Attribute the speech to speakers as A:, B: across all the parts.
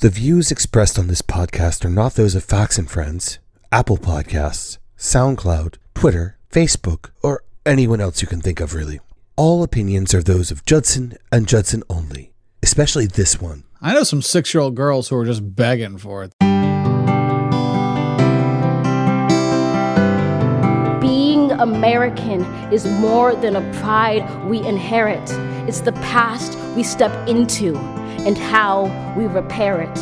A: The views expressed on this podcast are not those of Facts and Friends, Apple Podcasts, SoundCloud, Twitter, Facebook, or anyone else you can think of, really. All opinions are those of Judson and Judson only, especially this one.
B: I know some 6-year-old girls who are just begging for it.
C: Being American is more than a pride we inherit. It's the past we step into and how we repair it.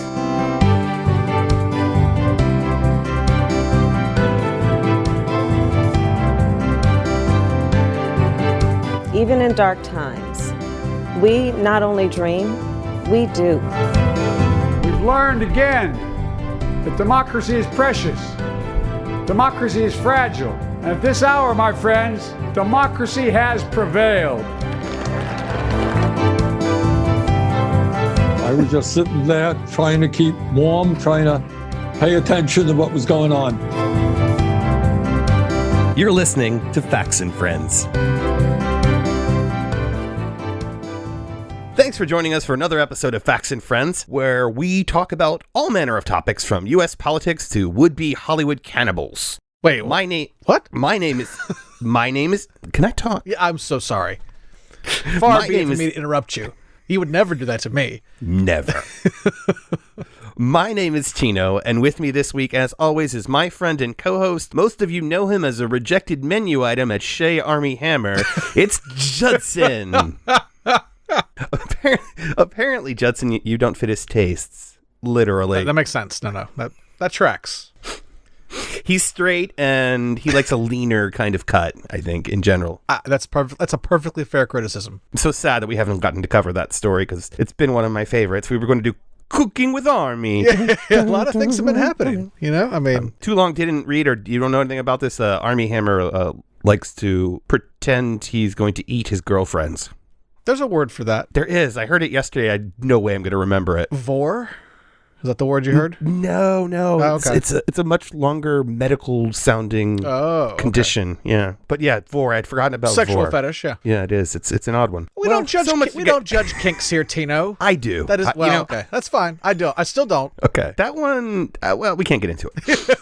D: Even in dark times, we not only dream, we do.
E: We've learned again that democracy is precious. Democracy is fragile. And at this hour, my friends, democracy has prevailed.
F: I was just sitting there trying to keep warm, trying to pay attention to what was going on.
A: You're listening to Facts and Friends. Thanks for joining us for another episode of Facts and Friends, where we talk about all manner of topics from U.S. politics to would-be Hollywood cannibals.
B: Wait,
A: What?
B: My name is...
A: Can I talk?
B: Yeah, I'm so sorry. Far
A: My
B: be it
A: name
B: for
A: is-
B: me to interrupt you. You would never do that to me.
A: Never. My name is Tino, and with me this week, as always, is my friend and co-host. Most of you know him as a rejected menu item at Shea Army Hammer. It's Judson. Apparently, Judson, you don't fit his tastes. Literally.
B: That makes sense. No. That tracks.
A: He's straight, and he likes a leaner kind of cut, I think, in general.
B: That's a perfectly fair criticism.
A: I'm so sad that we haven't gotten to cover that story, because it's been one of my favorites. We were going to do Cooking with Army.
B: Yeah, a lot of things have been happening, you know? I mean...
A: Too long didn't read, or you don't know anything about this. Army Hammer likes to pretend he's going to eat his girlfriends.
B: There's a word for that.
A: There is. I heard it yesterday. No way I'm going to remember it.
B: Vor? Is that the word you heard?
A: No.
B: Oh, okay.
A: It's a much longer medical sounding condition. Yeah. But yeah, vor. I'd forgotten about
B: Sexual
A: vor.
B: fetish, yeah.
A: Yeah, it is. It's an odd one.
B: We don't judge kinks here, Tino.
A: I do.
B: That is okay. That's fine. I still don't.
A: Okay. That one, well, we can't get into it.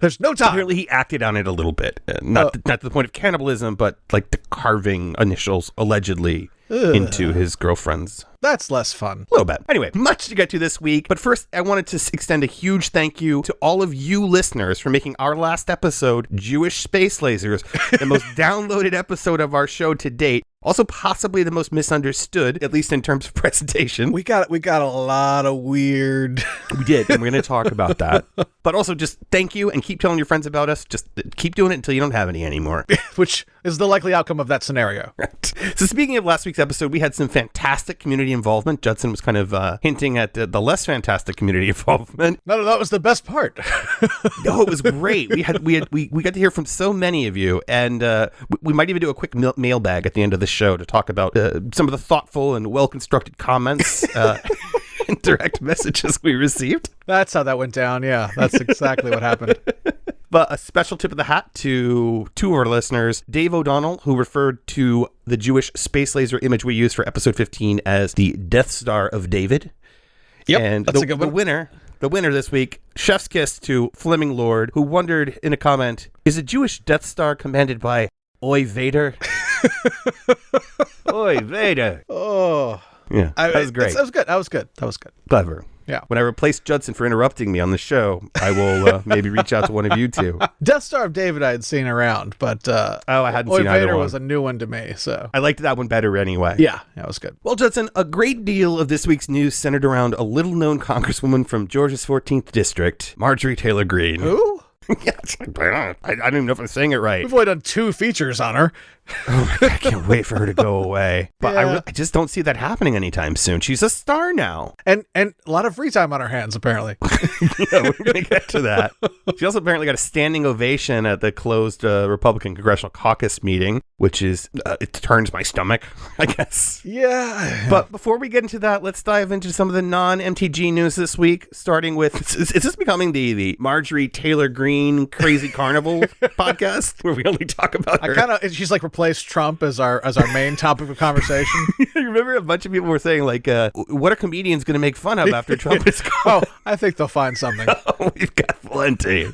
B: There's no time.
A: Apparently he acted on it a little bit. Not to the point of cannibalism, but like the carving initials allegedly into his girlfriend's.
B: That's less fun.
A: A little bit. Anyway, much to get to this week. But first, I wanted to extend a huge thank you to all of you listeners for making our last episode, Jewish Space Lasers, the most downloaded episode of our show to date. Also possibly the most misunderstood, at least in terms of presentation.
B: We got a lot of weird.
A: We did, and we're going to talk about that. But also just thank you and keep telling your friends about us. Just keep doing it until you don't have any anymore.
B: Which is the likely outcome of that scenario.
A: Right. So speaking of last week's episode, we had some fantastic community involvement. Judson was kind of hinting at the less fantastic community involvement.
B: No, that was the best part.
A: No, it was great. We got to hear from so many of you, and we might even do a quick mailbag at the end of the show to talk about some of the thoughtful and well-constructed comments and direct messages we received.
B: That's how that went down. Yeah, that's exactly what happened.
A: But a special tip of the hat to two of our listeners, Dave O'Donnell, who referred to the Jewish space laser image we used for episode 15 as the Death Star of David.
B: Yep,
A: and
B: that's a good one.
A: The winner this week, chef's kiss to Fleming Lord, who wondered in a comment, is a Jewish Death Star commanded by Oy Vader? Oy Vader.
B: Oh.
A: Yeah, that was great.
B: That was good.
A: Clever.
B: Yeah.
A: When I replace Judson for interrupting me on the show, I will maybe reach out to one of you two.
B: Death Star of David I had seen around, but
A: I hadn't
B: Oy
A: seen either
B: Vader
A: one.
B: was a new one to me, so.
A: I liked that one better anyway.
B: Yeah, that was good.
A: Well, Judson, a great deal of this week's news centered around a little-known congresswoman from Georgia's 14th District, Marjorie Taylor Greene.
B: Who?
A: Yeah, I don't even know if I'm saying it right.
B: We've only done 2 features on her.
A: Oh my God, I can't wait for her to go away. But
B: Yeah.
A: I just don't see that happening anytime soon. She's a star now.
B: And a lot of free time on her hands, apparently.
A: Yeah, we're going to get to that. She also apparently got a standing ovation at the closed Republican Congressional Caucus meeting, which is, it turns my stomach, I guess.
B: Yeah.
A: But before we get into that, let's dive into some of the non-MTG news this week, starting with, is this becoming the Marjorie Taylor Greene Crazy Carnival podcast, where we only talk about her?
B: She's like replace Trump as our main topic of conversation?
A: I remember a bunch of people were saying, like, what are comedians going to make fun of after Trump is
B: Oh,
A: gone?
B: I think they'll find something.
A: We've got plenty.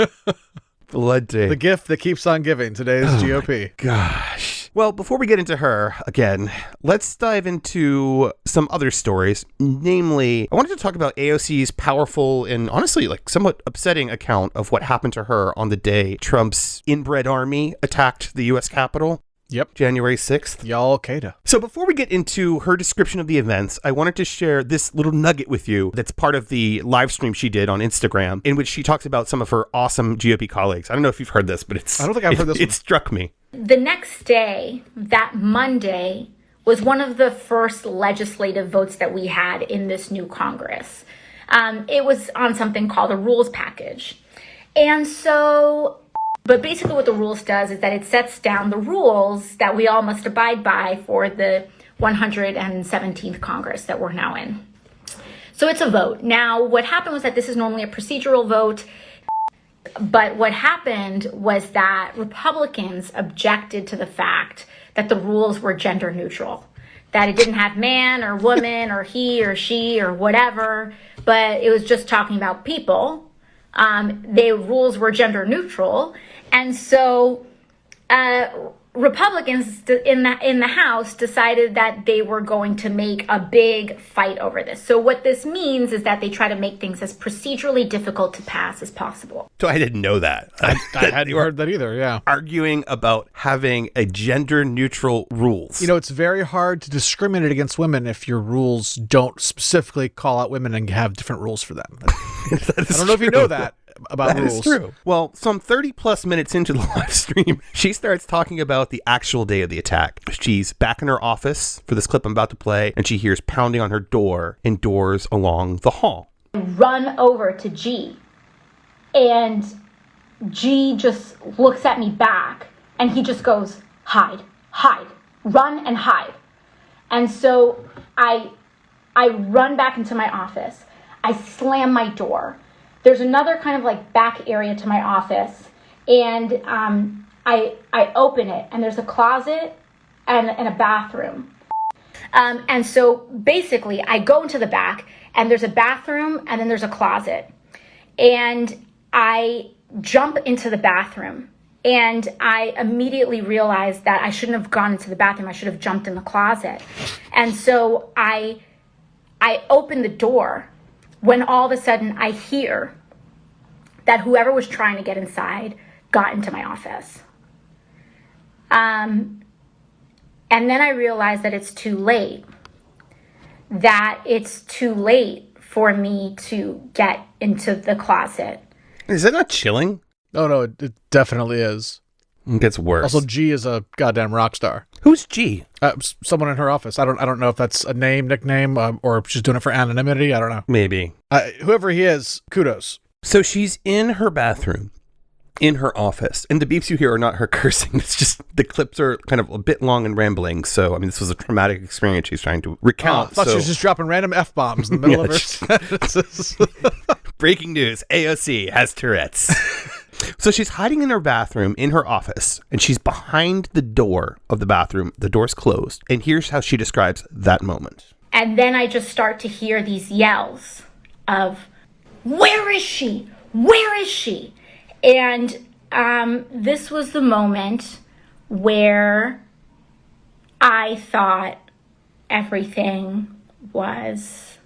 A: Plenty.
B: The gift that keeps on giving, today's GOP.
A: Gosh. Well, before we get into her again, let's dive into some other stories. Namely, I wanted to talk about AOC's powerful and honestly, like, somewhat upsetting account of what happened to her on the day Trump's inbred army attacked the U.S. Capitol.
B: Yep.
A: January 6th.
B: Y'all Qaeda.
A: So before we get into her description of the events, I wanted to share this little nugget with you that's part of the live stream she did on Instagram, in which she talks about some of her awesome GOP colleagues. I don't know if you've heard this, but
B: I don't think I've heard this one.
A: It struck me.
G: The next day, that Monday, was one of the first legislative votes that we had in this new Congress. It was on something called a rules package. And so, but basically what the rules does is that it sets down the rules that we all must abide by for the 117th Congress that we're now in. So it's a vote. Now, what happened was that this is normally a procedural vote. But what happened was that Republicans objected to the fact that the rules were gender neutral, that it didn't have man or woman or he or she or whatever, but it was just talking about people. The rules were gender neutral. And so Republicans in the House decided that they were going to make a big fight over this. So what this means is that they try to make things as procedurally difficult to pass as possible.
A: So I didn't know that.
B: I hadn't heard that either, yeah.
A: Arguing about having a gender neutral rules.
B: You know, it's very hard to discriminate against women if your rules don't specifically call out women and have different rules for them. I don't know if you know that about
A: That
B: rules.
A: is true. Well, some 30 plus minutes into the live stream, she starts talking about the actual day of the attack. She's back in her office for this clip I'm about to play, and she hears pounding on her door and doors along the hall.
G: Run over to G, and G just looks at me back, and he just goes, hide, run and hide. And so I run back into my office. I slam my door. There's another kind of like back area to my office, and I open it, and there's a closet and a bathroom. And so basically, I go into the back, and there's a bathroom, and then there's a closet. And I jump into the bathroom, and I immediately realized that I shouldn't have gone into the bathroom. I should have jumped in the closet. And so I open the door, when all of a sudden I hear that whoever was trying to get inside got into my office. And then I realized that it's too late. That it's too late for me to get into the closet.
A: Is that not chilling?
B: Oh, no, it definitely is.
A: It gets worse.
B: Also, G is a goddamn rock star.
A: Who's G?
B: Someone in her office. I don't know if that's a nickname, or she's doing it for anonymity. I don't know.
A: Maybe.
B: Whoever he is, kudos.
A: So she's in her bathroom, in her office, and the beeps you hear are not her cursing. It's just the clips are kind of a bit long and rambling. So, I mean, this was a traumatic experience she's trying to recount.
B: I thought she was just dropping random F-bombs in the middle of her sentences.
A: Breaking news, AOC has Tourette's. So she's hiding in her bathroom in her office, and she's behind the door of the bathroom. The door's closed. And here's how she describes that moment.
G: And then I just start to hear these yells of, where is she? Where is she? And this was the moment where I thought everything was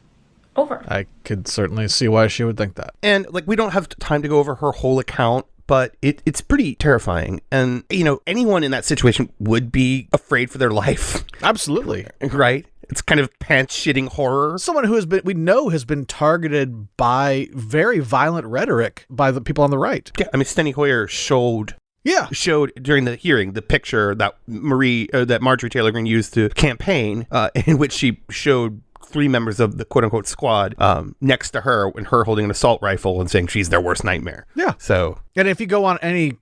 G: over.
B: I could certainly see why she would think that.
A: And like, we don't have time to go over her whole account, but it's pretty terrifying. And, you know, anyone in that situation would be afraid for their life.
B: Absolutely.
A: Right? It's kind of pants-shitting horror.
B: Someone who we know has been targeted by very violent rhetoric by the people on the right.
A: Yeah, I mean, Steny Hoyer showed during the hearing the picture that Marjorie Taylor Greene used to campaign, in which she showed 3 members of the quote-unquote squad next to her, and her holding an assault rifle and saying she's their worst nightmare.
B: Yeah.
A: So
B: And if you go on any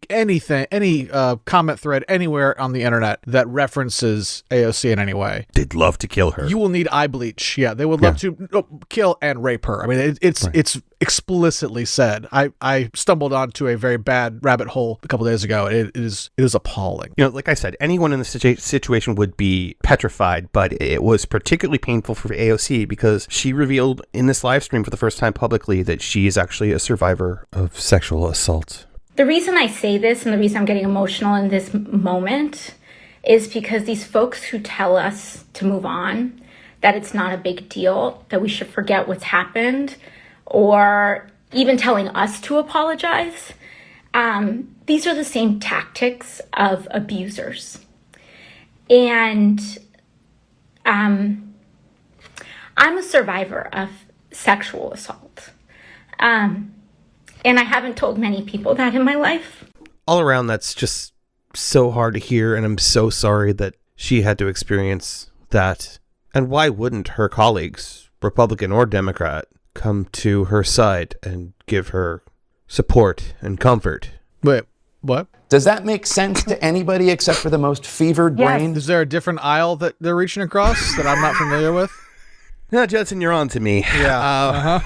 B: comment thread anywhere on the internet that references AOC in any way,
A: they'd love to kill her.
B: You will need eye bleach. Yeah, they would love to kill and rape her. I mean, it's explicitly said. I stumbled onto a very bad rabbit hole a couple days ago. It is appalling.
A: You know, like I said, anyone in the situation would be petrified, but it was particularly painful for AOC because she revealed in this live stream for the first time publicly that she is actually a survivor of sexual assault.
G: The reason I say this and the reason I'm getting emotional in this moment is because these folks who tell us to move on, that it's not a big deal, that we should forget what's happened, or even telling us to apologize, these are the same tactics of abusers. And I'm a survivor of sexual assault. And I haven't told many people that in my life.
A: All around, that's just so hard to hear, and I'm so sorry that she had to experience that. And why wouldn't her colleagues, Republican or Democrat, come to her side and give her support and comfort?
B: Wait, what?
H: Does that make sense to anybody except for the most fevered brain?
B: Is there a different aisle that they're reaching across that I'm not familiar with?
A: No, Judson, you're on to me.
B: Yeah.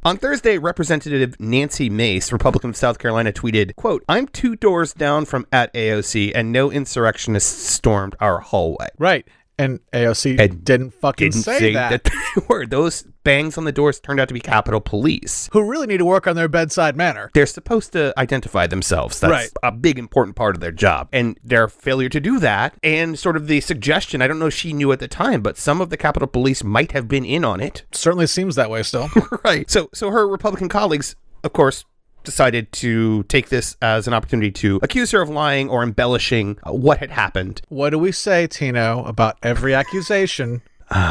A: On Thursday, Representative Nancy Mace, Republican of South Carolina, tweeted, quote, "I'm 2 doors down from at AOC and no insurrectionists stormed our hallway."
B: Right. And AOC didn't say that.
A: They were. Those bangs on the doors turned out to be Capitol Police.
B: Who really need to work on their bedside manner.
A: They're supposed to identify themselves. That's a big, important part of their job. And their failure to do that, and sort of the suggestion, I don't know if she knew at the time, but some of the Capitol Police might have been in on it.
B: Certainly seems that way still.
A: Right. So her Republican colleagues, of course, decided to take this as an opportunity to accuse her of lying or embellishing what had happened.
B: What do we say, Tino, about every accusation?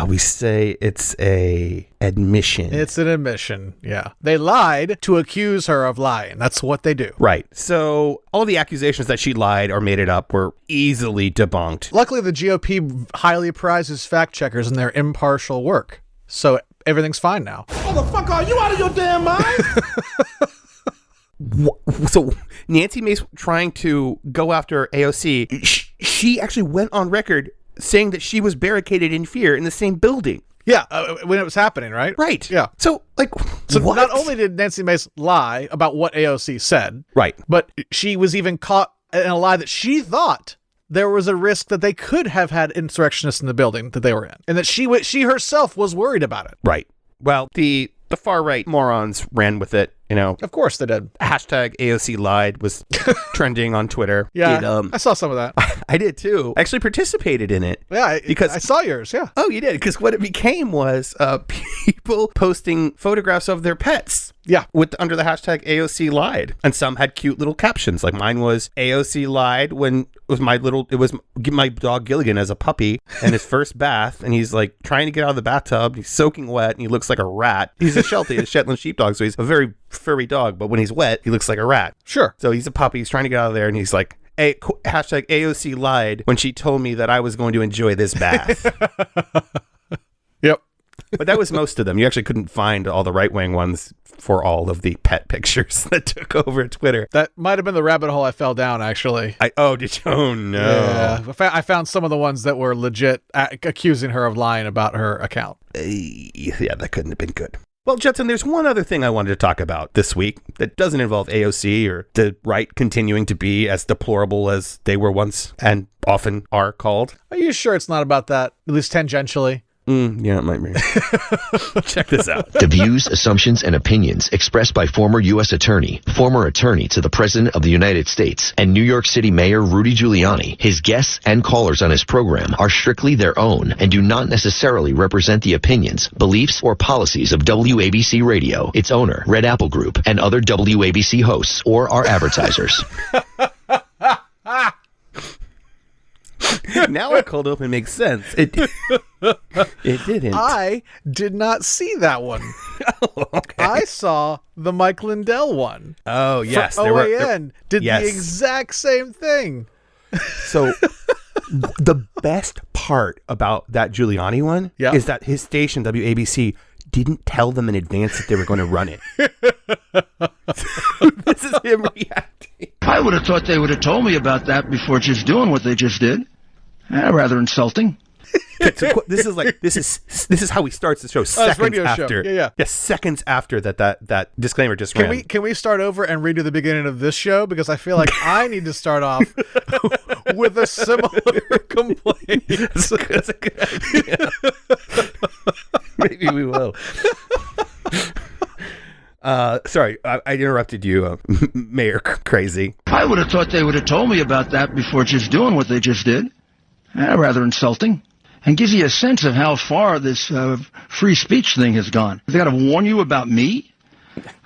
A: We say it's a admission.
B: It's an admission, yeah. They lied to accuse her of lying. That's what they do.
A: Right. So all of the accusations that she lied or made it up were easily debunked.
B: Luckily, the GOP highly prizes fact checkers and their impartial work. So everything's fine now.
I: Motherfucker, are you out of your damn mind?
A: So Nancy Mace trying to go after AOC, she actually went on record saying that she was barricaded in fear in the same building.
B: Yeah, when it was happening, right?
A: Right.
B: Yeah.
A: So, what?
B: Not only did Nancy Mace lie about what AOC said,
A: right,
B: but she was even caught in a lie that she thought there was a risk that they could have had insurrectionists in the building that they were in, and that she herself was worried about it.
A: Right. Well, the far-right morons ran with it, you know.
B: Of course they did.
A: Hashtag AOC lied was trending on Twitter.
B: Yeah, I saw some of that.
A: I did too. I actually participated in it.
B: Yeah, because I saw yours, yeah.
A: Oh, you did? Because what it became was people posting photographs of their pets.
B: Yeah.
A: Under the hashtag AOC lied. And some had cute little captions. Like mine was AOC lied when it was my dog Gilligan as a puppy and his first bath. And he's like trying to get out of the bathtub. He's soaking wet and he looks like a rat. He's a Sheltie, a Shetland sheepdog. So he's a very furry dog. But when he's wet, he looks like a rat.
B: Sure.
A: So he's a puppy. He's trying to get out of there. And he's like, hashtag AOC lied when she told me that I was going to enjoy this bath.
B: Yep.
A: But that was most of them. You actually couldn't find all the right-wing ones for all of the pet pictures that took over Twitter.
B: That might have been the rabbit hole I fell down, actually.
A: Did you? Oh, no.
B: Yeah. I found some of the ones that were legit accusing her of lying about her account.
A: Yeah, that couldn't have been good. Well, Judson, there's one other thing I wanted to talk about this week that doesn't involve AOC or the right continuing to be as deplorable as they were once and often are called.
B: Are you sure it's not about that, at least tangentially?
A: Yeah, it might be. Check this out.
J: The views, assumptions, and opinions expressed by former U.S. attorney to the President of the United States, and New York City Mayor Rudy Giuliani, his guests, and callers on his program are strictly their own and do not necessarily represent the opinions, beliefs, or policies of WABC Radio, its owner, Red Apple Group, and other WABC hosts or our advertisers.
A: Now our cold open makes sense. It didn't.
B: I did not see that one.
A: Okay.
B: I saw the Mike Lindell one.
A: Oh, yes.
B: OAN did the exact same thing.
A: So the best part about that Giuliani one is that his station, WABC, didn't tell them in advance that they were going to run it. So this is him reacting
I: have thought they would have told me about that before just doing what they just did. Rather insulting.
A: So this is how he starts the show. Seconds
B: radio
A: after,
B: show. Yeah.
A: Seconds after that disclaimer just ran.
B: Can we start over and redo the beginning of this show, because I feel like I need to start off with a similar complaint.
A: That's a good idea. Maybe we will. Sorry, I interrupted you, Mayor Crazy.
I: I would have thought they would have told me about that before just doing what they just did. Rather insulting. And gives you a sense of how far this free speech thing has gone. They got to warn you about me?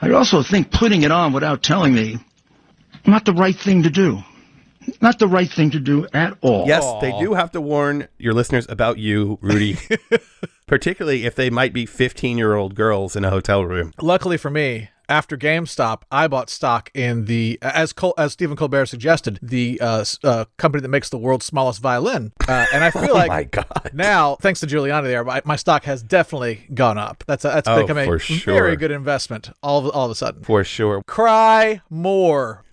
I: I also think putting it on without telling me, not the right thing to do. Not the right thing to do at all.
A: Yes, they do have to warn your listeners about you, Rudy. Particularly if they might be 15-year-old girls in a hotel room.
B: Luckily for me, after GameStop, I bought stock in the, as Stephen Colbert suggested, the company that makes the world's smallest violin. And I feel like
A: my God.
B: Now, thanks to Giuliani there, my stock has definitely gone up. That's become a very good investment all of a sudden.
A: For sure.
B: Cry more.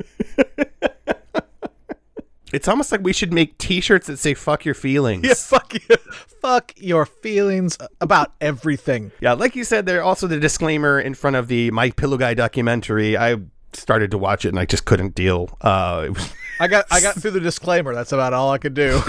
A: It's almost like we should make T-shirts that say "fuck your feelings."
B: Yeah, fuck your feelings about everything.
A: Yeah, like you said, there also the disclaimer in front of the My Pillow Guy documentary. I started to watch it and I just couldn't deal.
B: I got through the disclaimer. That's about all I could do.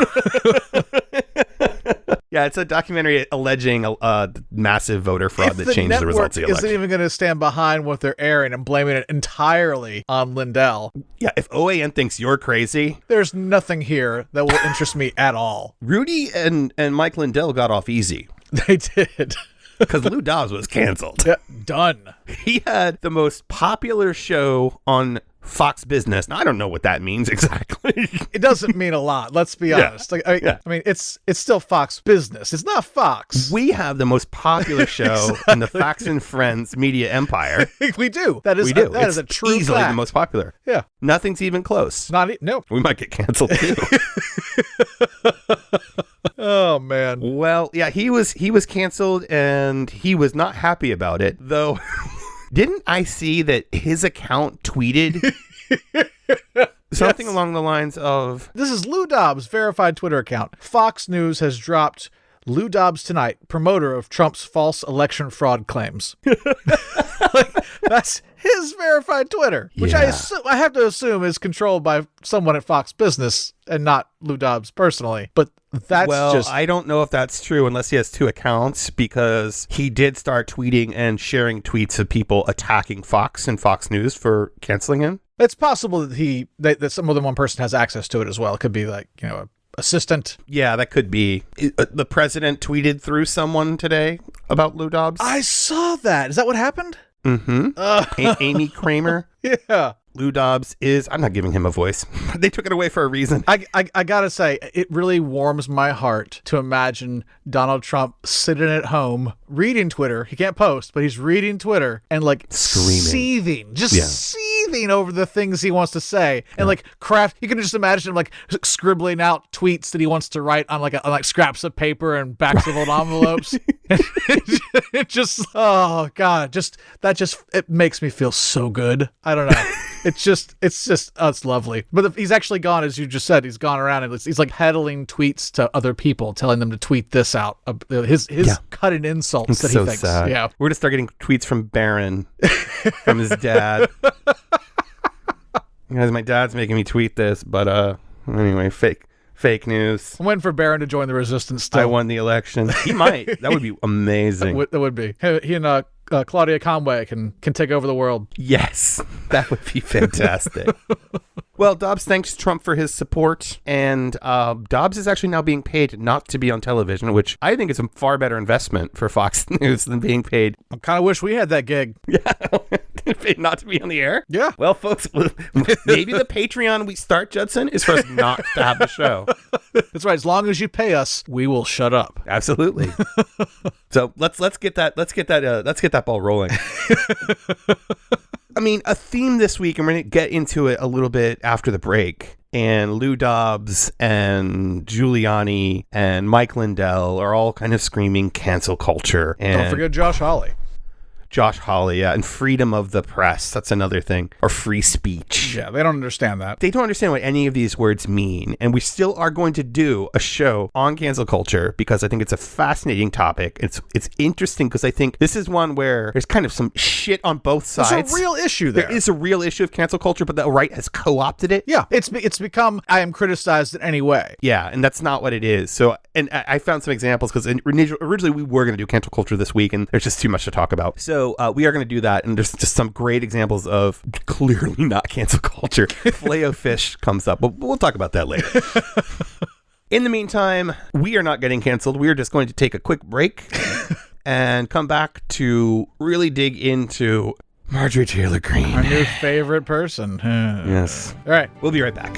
A: Yeah, it's a documentary alleging a massive voter fraud that changed the results of the election.
B: Isn't even going to stand behind what they're airing and blaming it entirely on Lindell.
A: Yeah, if OAN thinks you're crazy,
B: there's nothing here that will interest me at all.
A: Rudy and Mike Lindell got off easy.
B: They did.
A: Because Lou Dobbs was canceled.
B: Yeah, done.
A: He had the most popular show on Fox Business. Now, I don't know what that means exactly.
B: It doesn't mean a lot. Let's be honest. I mean, it's still Fox Business. It's not Fox.
A: We have the most popular show in the Fox and Friends media empire.
B: We do. That is a true
A: easily
B: fact.
A: the most popular.
B: Yeah.
A: Nothing's even close.
B: No.
A: We might get canceled too.
B: Oh man.
A: Well, yeah, he was canceled and he was not happy about it, though. Didn't I see that his account tweeted something along the lines of...
B: This is Lou Dobbs' verified Twitter account. Fox News has dropped Lou Dobbs tonight, promoter of Trump's false election fraud claims. That's his verified Twitter, which I have to assume is controlled by someone at Fox Business and not Lou Dobbs personally. But I
A: don't know if that's true unless he has two accounts, because he did start tweeting and sharing tweets of people attacking Fox and Fox News for canceling him.
B: It's possible that that some more than one person has access to it as well. It could be like, a assistant.
A: Yeah, that could be. The president tweeted through someone today about Lou Dobbs.
B: I saw that. Is that what happened?
A: Mm-hmm. Amy Kramer.
B: Yeah.
A: Lou Dobbs is... I'm not giving him a voice. They took it away for a reason.
B: I gotta say, it really warms my heart to imagine Donald Trump sitting at home, reading Twitter. He can't post, but he's reading Twitter and screaming. Seething over the things he wants to say. And you can just imagine him scribbling out tweets that he wants to write on scraps of paper and backs of old envelopes. It just, oh God, it makes me feel so good. I don't know. It's lovely. But he's actually gone, as you just said, he's gone around and he's peddling tweets to other people, telling them to tweet this out. His cutting insults that he thinks.
A: Sad. Yeah. We're going to start getting tweets from Barron, from his dad. Guys, my dad's making me tweet this, but anyway, fake news.
B: I'm waiting for Barron to join the resistance still.
A: I won the election. He might. That would be amazing.
B: That would be. He and Claudia Conway can take over the world.
A: Yes, that would be fantastic. Well, Dobbs thanks Trump for his support, and Dobbs is actually now being paid not to be on television, which I think is a far better investment for Fox News than being paid.
B: I kind of wish we had that gig.
A: Yeah, paid not to be on the air?
B: Yeah.
A: Well, folks, maybe the Patreon we start, Judson, is for us not to have the show.
B: That's right. As long as you pay us, we will shut up.
A: Absolutely. So let's get that ball rolling. I mean, a theme this week, and we're going to get into it a little bit after the break, and Lou Dobbs and Giuliani and Mike Lindell are all kind of screaming cancel culture. And
B: don't forget Josh Hawley.
A: Josh Hawley, yeah, and freedom of the press. That's another thing. Or free speech.
B: Yeah, they don't understand that.
A: They don't understand what any of these words mean. And we still are going to do a show on cancel culture because I think it's a fascinating topic. It's interesting because I think this is one where there's kind of some shit on both sides.
B: There's a real issue there.
A: There is a real issue of cancel culture, but the right has co-opted it.
B: Yeah, it's become, I am criticized in any way.
A: Yeah, and that's not what it is. So, and I found some examples because originally we were going to do cancel culture this week, and there's just too much to talk about. So we are going to do that, and there's just some great examples of clearly not cancel culture. Filet-O-Fish comes up, but we'll talk about that later. In the meantime, we are not getting canceled. We are just going to take a quick break and come back to really dig into Marjorie Taylor Greene.
B: Our new favorite person.
A: Yes.
B: All right.
A: We'll be right back.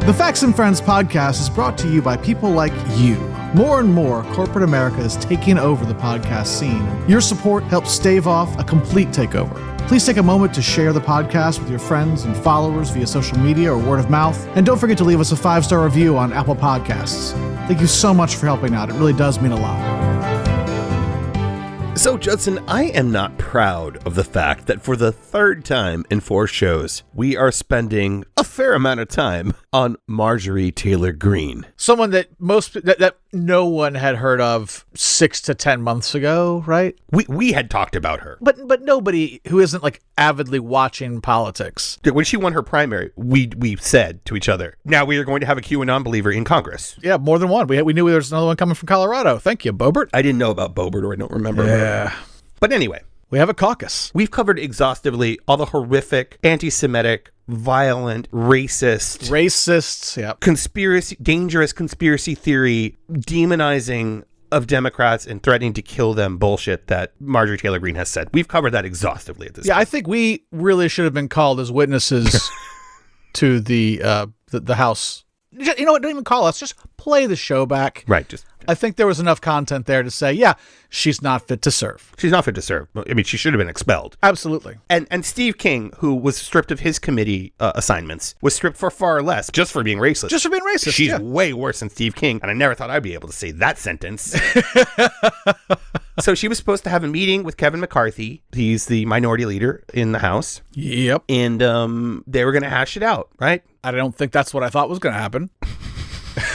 B: The Facts and Friends podcast is brought to you by people like you. More and more, corporate America is taking over the podcast scene. Your support helps stave off a complete takeover. Please take a moment to share the podcast with your friends and followers via social media or word of mouth. And don't forget to leave us a 5-star review on Apple Podcasts. Thank you so much for helping out. It really does mean a lot.
A: So, Judson, I am not proud of the fact that for the third time in 4 shows, we are spending a fair amount of time on Marjorie Taylor Greene.
B: Someone that that no one had heard of 6 to 10 months ago, right?
A: We had talked about her.
B: But nobody who isn't like avidly watching politics.
A: When she won her primary, we said to each other, now we are going to have a QAnon believer in Congress.
B: Yeah, more than one. We knew there was another one coming from Colorado. Thank you, Boebert.
A: I didn't know about Boebert, or I don't remember.
B: Yeah.
A: But anyway.
B: We have a caucus.
A: We've covered exhaustively all the horrific, anti-Semitic, violent, racists,
B: yeah,
A: dangerous conspiracy theory, demonizing of Democrats and threatening to kill them bullshit that Marjorie Taylor Greene has said. We've covered that exhaustively at this point.
B: I think we really should have been called as witnesses to the House. You know what? Don't even call us. Just play the show back.
A: Right.
B: I think there was enough content there to say, yeah, she's not fit to serve.
A: She's not fit to serve. I mean, she should have been expelled.
B: Absolutely.
A: And Steve King, who was stripped of his committee assignments, was stripped for far less, just for being racist.
B: Just for being racist,
A: She's way worse than Steve King, and I never thought I'd be able to say that sentence. So she was supposed to have a meeting with Kevin McCarthy. He's the minority leader in the House.
B: Yep.
A: And they were going to hash it out, right?
B: I don't think that's what I thought was going to happen.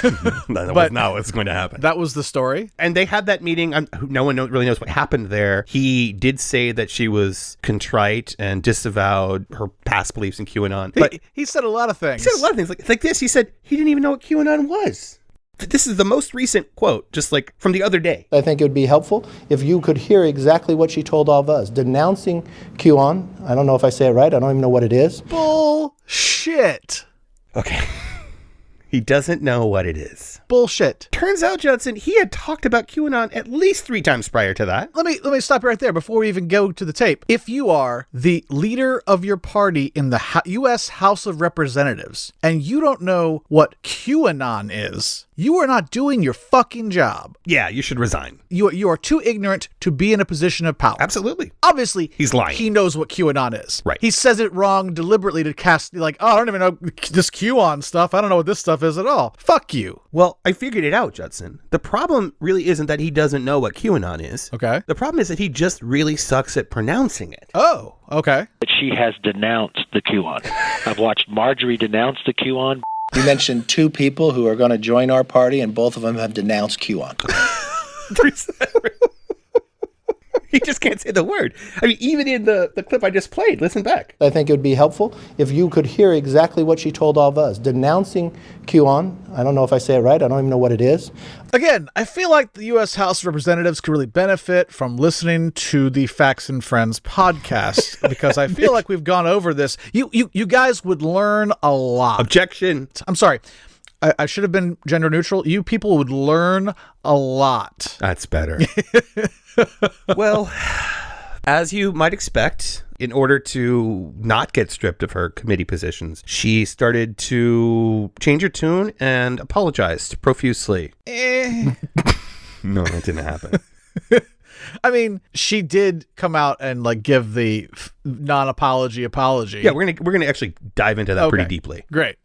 A: That was not what's going to happen.
B: That was the story.
A: And they had that meeting. No one really knows what happened there. He did say that she was contrite and disavowed her past beliefs in QAnon. But
B: he said a lot of things.
A: He said a lot of things. Like this, he said he didn't even know what QAnon was. This is the most recent quote, just like from the other day.
K: I think it would be helpful if you could hear exactly what she told all of us, denouncing QAnon. I don't know if I say it right. I don't even know what it is.
B: Bullshit.
A: Okay. He doesn't know what it is.
B: Bullshit.
A: Turns out, Judson, he had talked about QAnon at least 3 times prior to that.
B: Let me stop right there before we even go to the tape. If you are the leader of your party in the U.S. House of Representatives and you don't know what QAnon is, you are not doing your fucking job.
A: Yeah, you should resign.
B: You are too ignorant to be in a position of power.
A: Absolutely.
B: Obviously,
A: he's lying.
B: He knows what QAnon is.
A: Right.
B: He says it wrong deliberately to cast, like, oh, I don't even know this QAnon stuff. I don't know what this stuff is at all. Fuck you.
A: Well, I figured it out, Judson. The problem really isn't that he doesn't know what QAnon is.
B: Okay.
A: The problem is that he just really sucks at pronouncing it.
B: Oh, okay.
L: She has denounced the QAnon. I've watched Marjorie denounce the QAnon.
K: You mentioned 2 people who are going to join our party, and both of them have denounced QAnon.
A: He just can't say the word. I mean, even in the clip I just played, listen back.
K: I think it would be helpful if you could hear exactly what she told all of us, denouncing QAnon. I don't know if I say it right. I don't even know what it is.
B: Again, I feel like the U.S. House of Representatives could really benefit from listening to the Facts and Friends podcast because I feel like we've gone over this. You guys would learn a lot.
A: Objection.
B: I'm sorry. I should have been gender neutral. You people would learn a lot.
A: That's better. Well, as you might expect, in order to not get stripped of her committee positions, she started to change her tune and apologized profusely. No, that didn't happen.
B: I mean, she did come out and like give the non-apology apology.
A: Yeah, we're gonna actually dive into that pretty deeply.
B: Great.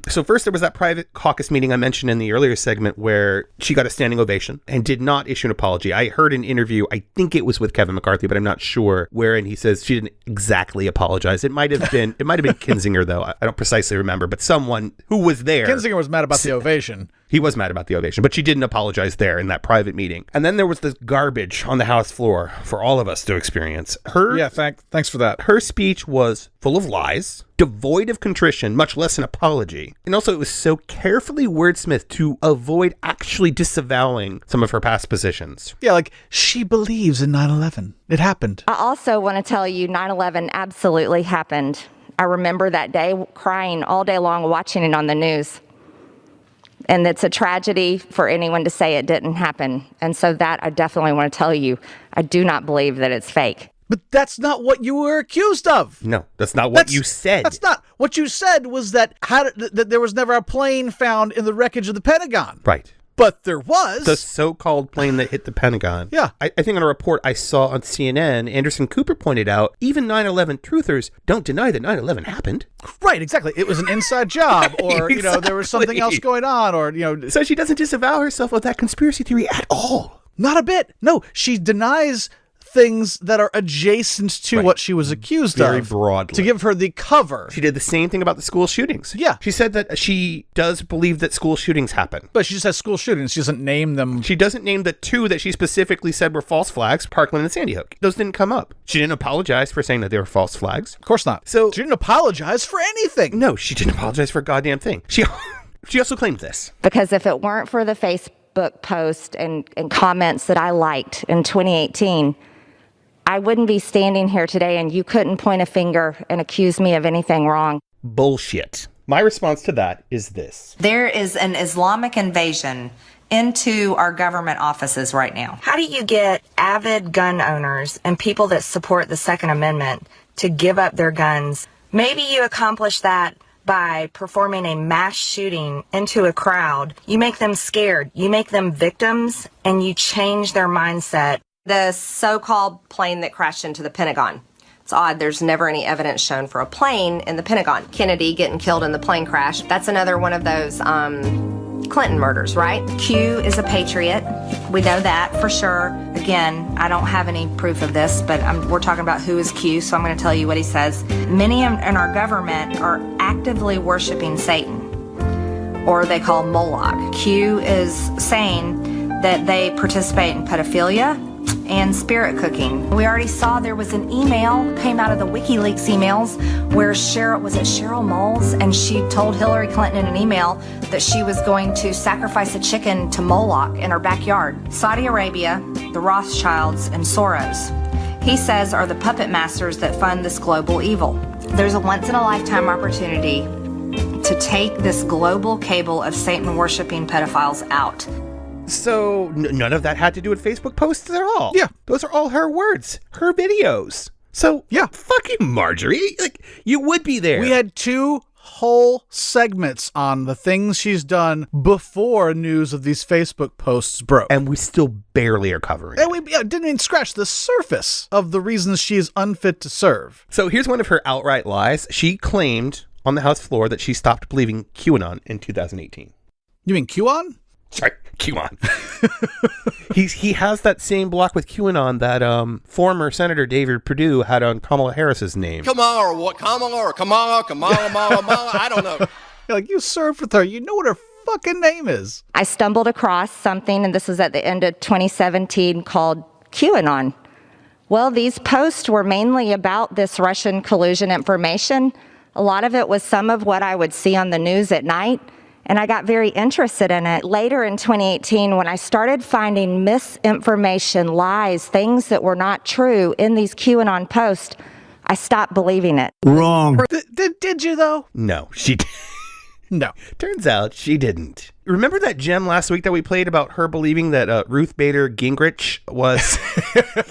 A: So first there was that private caucus meeting I mentioned in the earlier segment where she got a standing ovation and did not issue an apology. I heard an interview, I think it was with Kevin McCarthy, but I'm not sure, wherein he says she didn't exactly apologize. It might have been Kinzinger though. I don't precisely remember, but someone who was there.
B: Kinzinger was mad about the ovation.
A: He was mad about the ovation, but she didn't apologize there in that private meeting. And then there was this garbage on the House floor for all of us to experience.
B: Thanks for that.
A: Her speech was full of lies, devoid of contrition, much less an apology. And also it was so carefully wordsmithed to avoid actually disavowing some of her past positions.
B: Yeah, like she believes in 9/11. It happened.
M: I also want to tell you 9/11 absolutely happened. I remember that day crying all day long watching it on the news. And it's a tragedy for anyone to say it didn't happen. And so that I definitely want to tell you, I do not believe that it's fake.
B: But that's not what you were accused of.
A: No, that's not what you said.
B: That's not. What you said was that there was never a plane found in the wreckage of the Pentagon.
A: Right.
B: But there was.
A: The so-called plane that hit the Pentagon.
B: Yeah.
A: I think on a report I saw on CNN, Anderson Cooper pointed out, even 9/11 truthers don't deny that 9/11 happened.
B: Right, exactly. It was an inside job, or,
A: Exactly.
B: there was something else going on, or,
A: So she doesn't disavow herself of that conspiracy theory at all.
B: Not a bit. No, she denies things that are adjacent to what she was accused
A: Very
B: of.
A: broadly.
B: To give her the cover.
A: She did the same thing about the school shootings.
B: Yeah.
A: She said that she does believe that school shootings happen.
B: But she just has school shootings. She doesn't name them.
A: She doesn't name the two that she specifically said were false flags, Parkland and Sandy Hook. Those didn't come up. She didn't apologize for saying that they were false flags.
B: Of course not.
A: So
B: she didn't apologize for anything.
A: No, she didn't apologize for a goddamn thing. She also claimed this.
M: Because if it weren't for the Facebook post and comments that I liked in 2018, I wouldn't be standing here today and you couldn't point a finger and accuse me of anything wrong.
A: Bullshit. My response to that is this.
N: There is an Islamic invasion into our government offices right now. How do you get avid gun owners and people that support the Second Amendment to give up their guns? Maybe you accomplish that by performing a mass shooting into a crowd. You make them scared, you make them victims, and you change their mindset.
O: The so-called plane that crashed into the Pentagon. It's odd, there's never any evidence shown for a plane in the Pentagon. Kennedy getting killed in the plane crash. That's another one of those Clinton murders, right? Q is a patriot. We know that for sure. Again, I don't have any proof of this, but we're talking about who is Q, so I'm going to tell you what he says. Many in our government are actively worshiping Satan, or they call Moloch. Q is saying that they participate in pedophilia and spirit cooking. We already saw there was an email came out of the WikiLeaks emails where Cheryl Moles, and she told Hillary Clinton in an email that she was going to sacrifice a chicken to Moloch in her backyard. Saudi Arabia, the Rothschilds, and Soros, he says, are the puppet masters that fund this global evil. There's a once-in-a-lifetime opportunity to take this global cable of Satan-worshiping pedophiles out.
A: So none of that had to do with Facebook posts at all.
B: Yeah.
A: Those are all her words, her videos. So yeah, fuck you, Marjorie. Like, you would be there.
B: We had 2 whole segments on the things she's done before news of these Facebook posts broke.
A: And we still barely are covering it.
B: And we didn't even scratch the surface of the reasons she is unfit to serve.
A: So here's one of her outright lies. She claimed on the House floor that she stopped believing QAnon in 2018.
B: You mean QAnon?
A: Sorry, QAnon. He has that same block with QAnon that former Senator David Perdue had on Kamala Harris's name.
P: Kamala or what? Kamala, I don't know.
B: Like, you served with her. You know what her fucking name is.
M: I stumbled across something, and this was at the end of 2017, called QAnon. Well, these posts were mainly about this Russian collusion information. A lot of it was some of what I would see on the news at night. And I got very interested in it. Later in 2018, when I started finding misinformation, lies, things that were not true in these QAnon posts, I stopped believing it.
B: Wrong. Did you, though?
A: No, she did.
B: No.
A: Turns out she didn't. Remember that gem last week that we played about her believing that Ruth Bader Gingrich was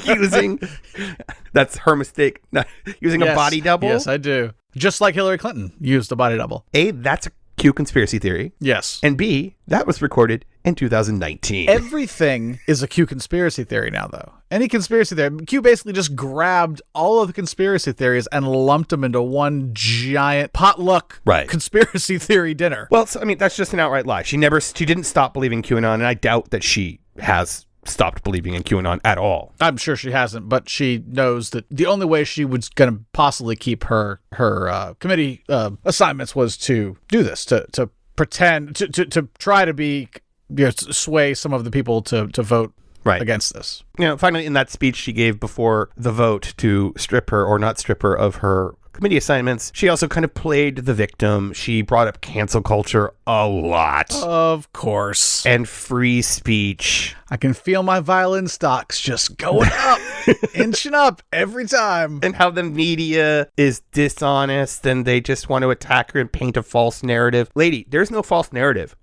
A: using, that's her mistake, using a body double?
B: Yes, I do. Just like Hillary Clinton used a body double.
A: A, that's a Q conspiracy theory.
B: Yes.
A: And B, that was recorded and 2019.
B: Everything is a Q conspiracy theory now, though. Any conspiracy theory. Q basically just grabbed all of the conspiracy theories and lumped them into one giant potluck conspiracy theory dinner.
A: Well, so, I mean, that's just an outright lie. She didn't stop believing QAnon, and I doubt that she has stopped believing in QAnon at all.
B: I'm sure she hasn't, but she knows that the only way she was going to possibly keep her committee assignments was to do this, to pretend, to try to be, sway some of the people to vote against this.
A: Finally, in that speech she gave before the vote to strip her or not strip her of her committee assignments, she also kind of played the victim. She brought up cancel culture a lot.
B: Of course.
A: And free speech.
B: I can feel my violin stocks just going up, inching up every time.
A: And how the media is dishonest and they just want to attack her and paint a false narrative. Lady, there's no false narrative.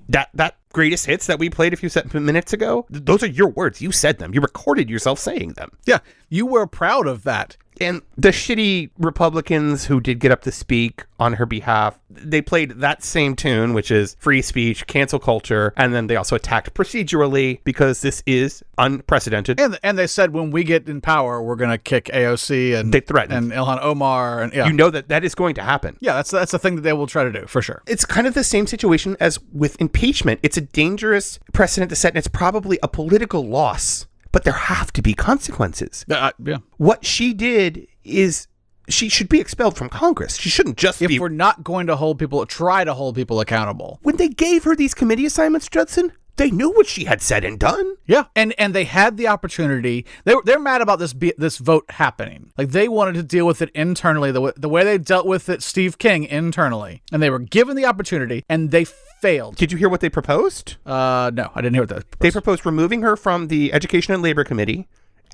A: That greatest hits that we played a few minutes ago, those are your words. You said them. You recorded yourself saying them.
B: Yeah, you were proud of that.
A: And the shitty Republicans who did get up to speak on her behalf, they played that same tune, which is free speech, cancel culture, and then they also attacked procedurally because this is unprecedented.
B: And they said when we get in power, we're going to kick AOC and
A: they threatened
B: and Ilhan Omar, and
A: you know that is going to happen.
B: Yeah, that's the thing that they will try to do for sure.
A: It's kind of the same situation as with impeachment. It's a dangerous precedent to set, and it's probably a political loss. But there have to be consequences.
B: Yeah.
A: What she did is she should be expelled from Congress. She shouldn't just be...
B: If we're not going to try to hold people accountable.
A: When they gave her these committee assignments, Judson, they knew what she had said and done.
B: Yeah, and they had the opportunity. They're mad about this vote happening. Like, they wanted to deal with it internally, the way they dealt with it, Steve King, internally. And they were given the opportunity, and they failed.
A: Did you hear what they proposed?
B: No, I didn't hear what they proposed.
A: They proposed removing her from the Education and Labor Committee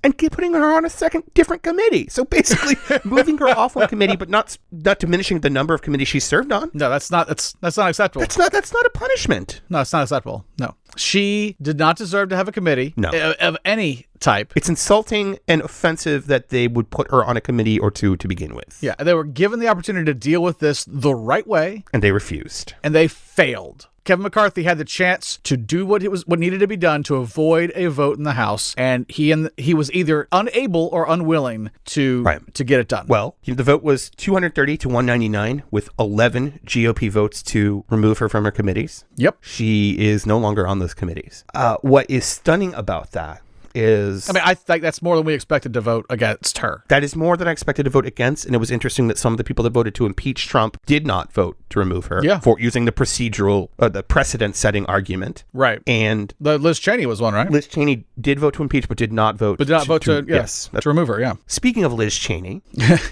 A: and putting her on a different committee. So basically moving her off one committee, but not diminishing the number of committees she served on.
B: No, that's not acceptable.
A: That's not a punishment.
B: No, it's not acceptable. No. She did not deserve to have a committee of any type.
A: It's insulting and offensive that they would put her on a committee or two to begin with.
B: Yeah, they were given the opportunity to deal with this the right way.
A: And they refused.
B: And they failed. Kevin McCarthy had the chance to do what needed to be done to avoid a vote in the House, and he was either unable or unwilling to get it done.
A: Well, the vote was 230 to 199 with 11 GOP votes to remove her from her committees.
B: Yep.
A: She is no longer on those committees. What is stunning about that is...
B: I think that's more than we expected to vote against her.
A: That is more than I expected to vote against, and it was interesting that some of the people that voted to impeach Trump did not vote to remove her for using the procedural, the precedent-setting argument.
B: Right.
A: And...
B: Liz Cheney was one, right?
A: Liz Cheney did vote to impeach, but did not vote
B: to remove her, yeah.
A: Speaking of Liz Cheney...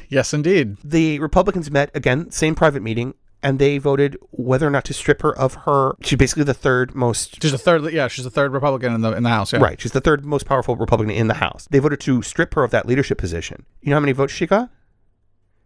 B: Yes, indeed.
A: The Republicans met, again, same private meeting, and they voted whether or not to strip her of her... She's basically the third most...
B: She's the third Republican in the House, yeah.
A: Right, she's the third most powerful Republican in the House. They voted to strip her of that leadership position. You know how many votes she got?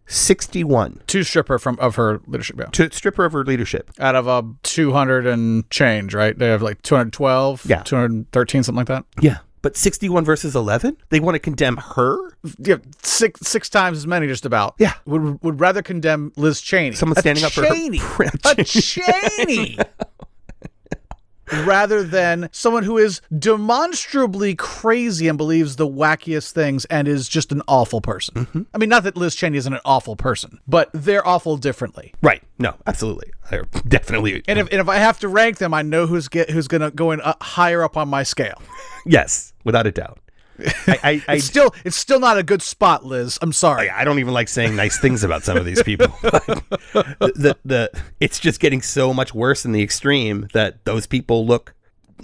A: 61.
B: To strip her of her leadership, yeah.
A: To strip her of her leadership.
B: Out of 200 and change, right? They have like 212, 213, something like that?
A: Yeah. But 61 versus 11? They want to condemn her?
B: Yeah, six times as many, just about.
A: Yeah.
B: Would rather condemn Liz Cheney.
A: Someone standing up for her.
B: A Cheney! Rather than someone who is demonstrably crazy and believes the wackiest things and is just an awful person.
A: Mm-hmm.
B: I mean, not that Liz Cheney isn't an awful person, but they're awful differently.
A: Right. No, absolutely. They're definitely.
B: And if I have to rank them, I know who's going to go in higher up on my scale.
A: Yes, without a doubt.
B: It's still not a good spot, Liz. I'm sorry.
A: I don't even like saying nice things about some of these people. It's just getting so much worse in the extreme that those people look...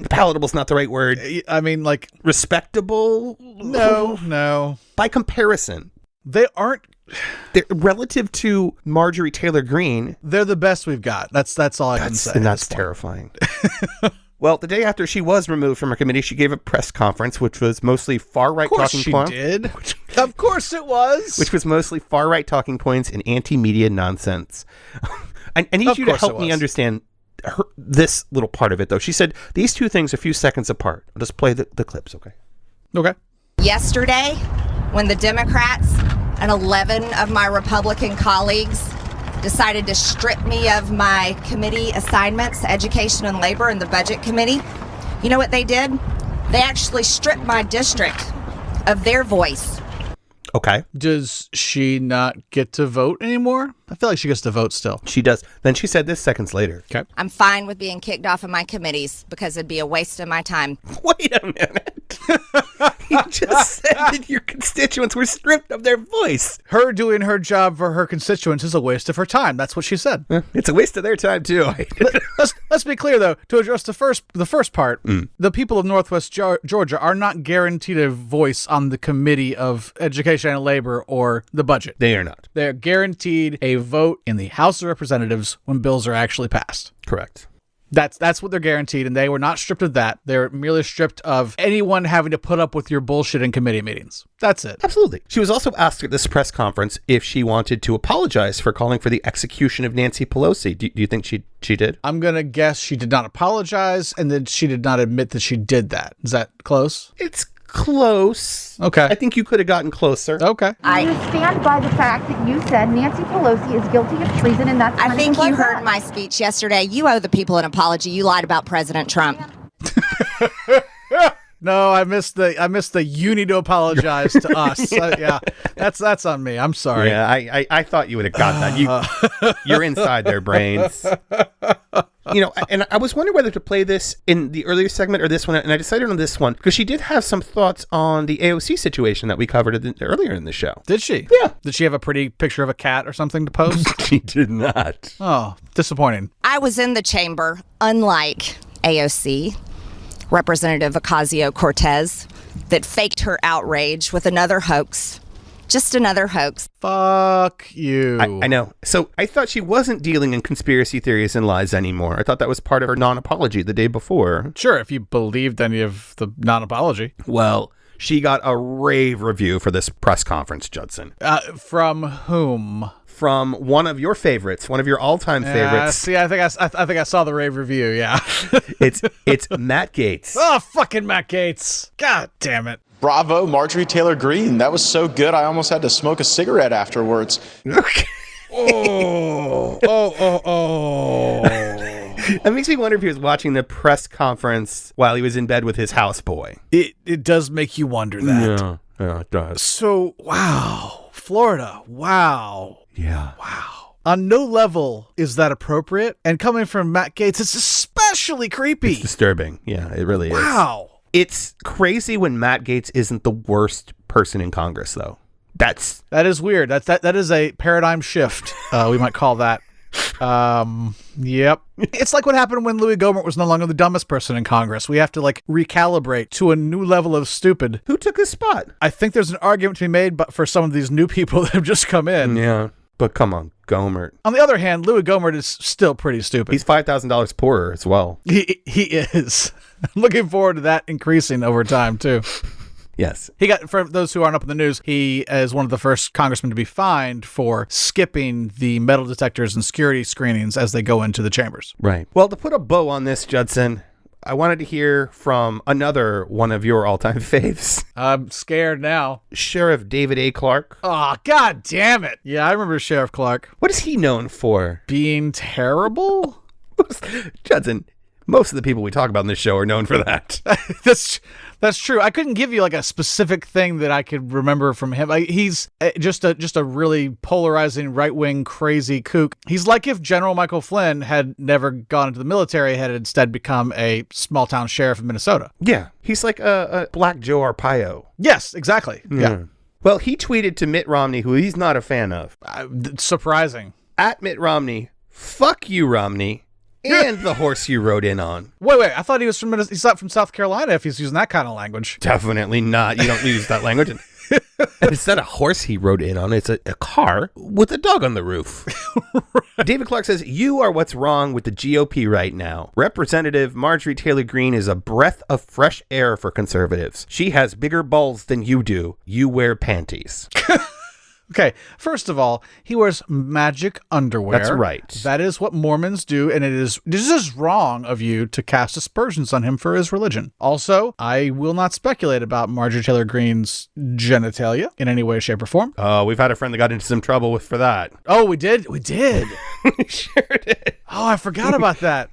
A: Palatable's not the right word.
B: I mean, like...
A: Respectable?
B: No.
A: By comparison.
B: They aren't...
A: They're relative to Marjorie Taylor Greene.
B: They're the best we've got. That's all I can say.
A: And that's terrifying. Well, the day after she was removed from her committee, she gave a press conference, which was mostly far-right talking points.
B: Of course she did. Of course it was.
A: Which was mostly far-right talking points and anti-media nonsense. I need you to help me understand this little part of it, though. She said these two things a few seconds apart. I'll just play the clips, okay?
B: Okay.
N: Yesterday, when the Democrats and 11 of my Republican colleagues decided to strip me of my committee assignments, Education and Labor, and the Budget Committee, You know what they did? They actually stripped my district of their voice.
A: Okay.
B: Does she not get to vote anymore? I feel like she gets to vote still.
A: She does. Then she said this seconds later.
B: Okay.
N: I'm fine with being kicked off of my committees because it'd be a waste of my time.
A: Wait a minute. You just said that your constituents were stripped of their voice.
B: Her doing her job for her constituents is a waste of her time. That's what she said.
A: It's a waste of their time, too.
B: Let's be clear, though. To address the first part, the people of Northwest Georgia are not guaranteed a voice on the Committee of Education and Labor or the budget.
A: They are not.
B: They're guaranteed a vote in the House of Representatives when bills are actually passed.
A: Correct.
B: That's what they're guaranteed, and they were not stripped of that. They're merely stripped of anyone having to put up with your bullshit in committee meetings. That's it.
A: Absolutely. She was also asked at this press conference if she wanted to apologize for calling for the execution of Nancy Pelosi. Do you think she did?
B: I'm going to guess she did not apologize, and that she did not admit that she did that. Is that close?
A: It's close.
B: Okay.
A: I think you could have gotten closer.
B: Okay.
Q: You stand by the fact that you said Nancy Pelosi is guilty of treason, and that's
N: I think you heard my speech yesterday. You owe the people an apology. You lied about President Trump.
B: No, I missed the you need to apologize to us. Yeah, that's on me. I'm sorry.
A: Yeah, I thought you would have got that. You're inside their brains. You know, and I was wondering whether to play this in the earlier segment or this one, and I decided on this one because she did have some thoughts on the AOC situation that we covered earlier in the show.
B: Did she?
A: Yeah.
B: Did she have a pretty picture of a cat or something to post?
A: She did not.
B: Oh, disappointing.
N: I was in the chamber, unlike AOC, Representative Ocasio-Cortez, that faked her outrage with another hoax. Just another hoax.
B: Fuck you.
A: I know. So I thought she wasn't dealing in conspiracy theories and lies anymore. I thought that was part of her non-apology the day before.
B: Sure, if you believed any of the non-apology.
A: Well, she got a rave review for this press conference, Judson.
B: From whom?
A: From one of your favorites, one of your all-time favorites.
B: See, I think I saw the rave review. Yeah,
A: it's Matt Gaetz.
B: Oh, fucking Matt Gaetz! God damn it!
R: Bravo, Marjorie Taylor Greene. That was so good, I almost had to smoke a cigarette afterwards.
A: Okay.
B: Oh.
A: That makes me wonder if he was watching the press conference while he was in bed with his houseboy.
B: It does make you wonder that.
A: Yeah, it does.
B: So, wow, Florida, wow.
A: Yeah.
B: Wow. On no level is that appropriate, and coming from Matt Gaetz, it's especially creepy.
A: It's disturbing. Yeah, it really is.
B: Wow.
A: It's crazy when Matt Gaetz isn't the worst person in Congress, though. That
B: is weird. That is a paradigm shift. We might call that. Yep. It's like what happened when Louis Gohmert was no longer the dumbest person in Congress. We have to recalibrate to a new level of stupid.
A: Who took his spot?
B: I think there's an argument to be made for some of these new people that have just come in.
A: Yeah. But come on, Gohmert.
B: On the other hand, Louis Gohmert is still pretty stupid.
A: He's $5,000 poorer as well.
B: He is. I'm looking forward to that increasing over time, too.
A: Yes.
B: He got, for those who aren't up in the news, he is one of the first congressmen to be fined for skipping the metal detectors and security screenings as they go into the chambers.
A: Right. Well, to put a bow on this, Judson, I wanted to hear from another one of your all-time faves.
B: I'm scared now.
A: Sheriff David A. Clark.
B: Oh, God damn it. Yeah, I remember Sheriff Clark.
A: What is he known for?
B: Being terrible?
A: Judson, most of the people we talk about in this show are known for that.
B: That's true. I couldn't give you a specific thing that I could remember from him. He's just a really polarizing right-wing crazy kook. He's like if General Michael Flynn had never gone into the military, had instead become a small-town sheriff in Minnesota.
A: Yeah. He's like a Black Joe Arpaio.
B: Yes, exactly. Yeah.
A: Well, he tweeted to Mitt Romney, who he's not a fan of.
B: Surprising.
A: At Mitt Romney, fuck you, Romney. And the horse you rode in on.
B: Wait, I thought he was he's not from South Carolina if he's using that kind of language.
A: Definitely not. You don't use that language. And it's not a horse he rode in on. It's a car with a dog on the roof. Right. David Clark says, you are what's wrong with the GOP right now. Representative Marjorie Taylor Greene is a breath of fresh air for conservatives. She has bigger balls than you do. You wear panties.
B: Okay, first of all, he wears magic underwear.
A: That's right.
B: That is what Mormons do, and this is wrong of you to cast aspersions on him for his religion. Also, I will not speculate about Marjorie Taylor Greene's genitalia in any way, shape, or form.
A: We've had a friend that got into some trouble for that.
B: Oh, we did? We did.
A: We sure did.
B: Oh, I forgot about that.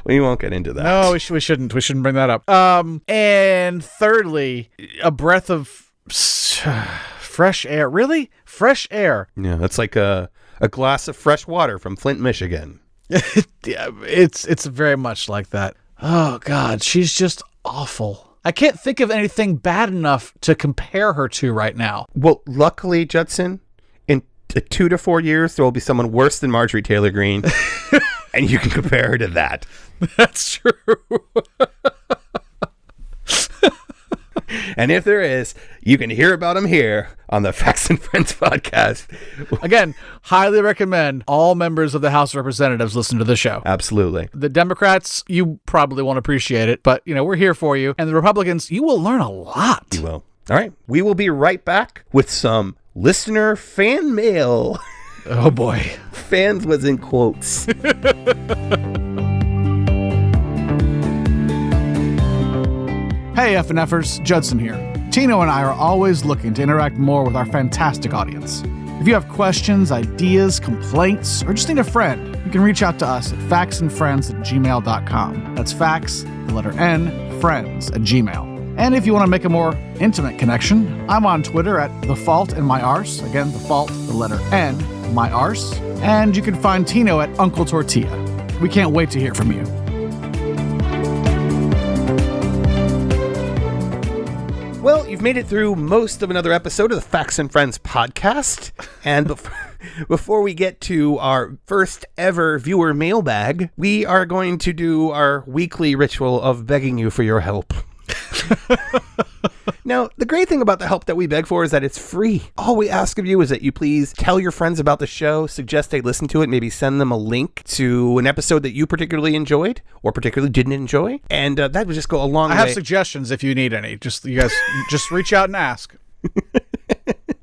A: We won't get into that.
B: No, we shouldn't. We shouldn't bring that up. And thirdly, a breath of fresh air. Really? Fresh air.
A: Yeah, it's like a glass of fresh water from Flint, Michigan.
B: Yeah, it's very much like that. Oh, God, she's just awful. I can't think of anything bad enough to compare her to right now.
A: Well, luckily, Judson, in 2 to 4 years, there will be someone worse than Marjorie Taylor Greene, and you can compare her to that.
B: That's true.
A: And if there is, you can hear about him here on the Facts and Friends podcast.
B: Again, highly recommend all members of the House of Representatives listen to the show.
A: Absolutely.
B: The Democrats, you probably won't appreciate it, but, we're here for you. And the Republicans, you will learn a lot.
A: You will. All right. We will be right back with some listener fan mail.
B: Oh, boy.
A: Fans was in quotes.
B: Hey, FNFers, Judson here. Tino and I are always looking to interact more with our fantastic audience. If you have questions, ideas, complaints, or just need a friend, you can reach out to us at factsandfriends@gmail.com. That's facts, the letter N, friends @gmail. And if you want to make a more intimate connection, I'm on Twitter at thefaultandmyarse. Again, the fault, the letter N, my arse. And you can find Tino at Uncle Tortilla. We can't wait to hear from you.
A: Well, you've made it through most of another episode of the Facts and Friends podcast. And before we get to our first ever viewer mailbag, we are going to do our weekly ritual of begging you for your help. Now, the great thing about the help that we beg for is that it's free. All we ask of you is that you please tell your friends about the show, suggest they listen to it, maybe send them a link to an episode that you particularly enjoyed or particularly didn't enjoy. And that would just go a long way.
B: I have suggestions if you need any. You guys just reach out and ask.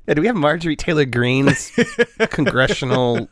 A: Yeah, do we have Marjorie Taylor Greene's congressional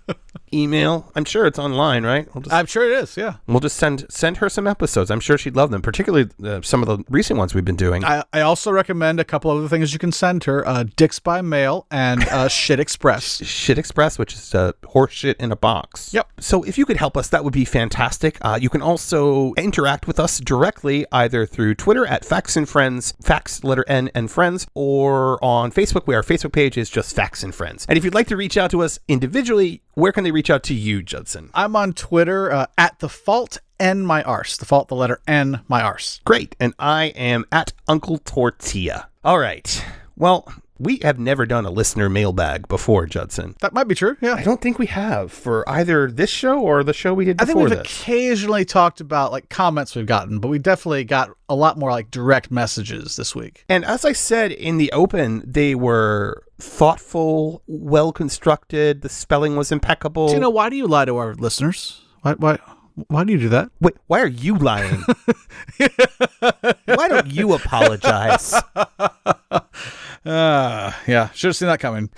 A: email? I'm sure it's online, right?
B: I'm sure it is, yeah.
A: We'll just send her some episodes. I'm sure she'd love them, particularly some of the recent ones we've been doing.
B: I also recommend a couple other things you can send her. Dicks by Mail and Shit Express.
A: Shit Express, which is horse shit in a box.
B: Yep.
A: So if you could help us, that would be fantastic. You can also interact with us directly either through Twitter at Facts and Friends, Facts, letter N, and Friends, or on Facebook, where our Facebook page is just Facts and Friends. And if you'd like to reach out to us individually, where can they reach out to you, Judson?
B: I'm on Twitter at the fault and my arse. The fault, the letter N, my arse.
A: Great. And I am at Uncle Tortilla. All right. Well, we have never done a listener mailbag before, Judson.
B: That might be true, yeah.
A: I don't think we have for either this show or the show we did before
B: I think we've
A: this.
B: Occasionally talked about comments we've gotten, but we definitely got a lot more direct messages this week.
A: And as I said in the open, they were thoughtful, well-constructed. The spelling was impeccable.
B: Do you know, why do you lie to our listeners? Why do you do that?
A: Wait, why are you lying? Why don't you apologize?
B: Yeah, should have seen that coming.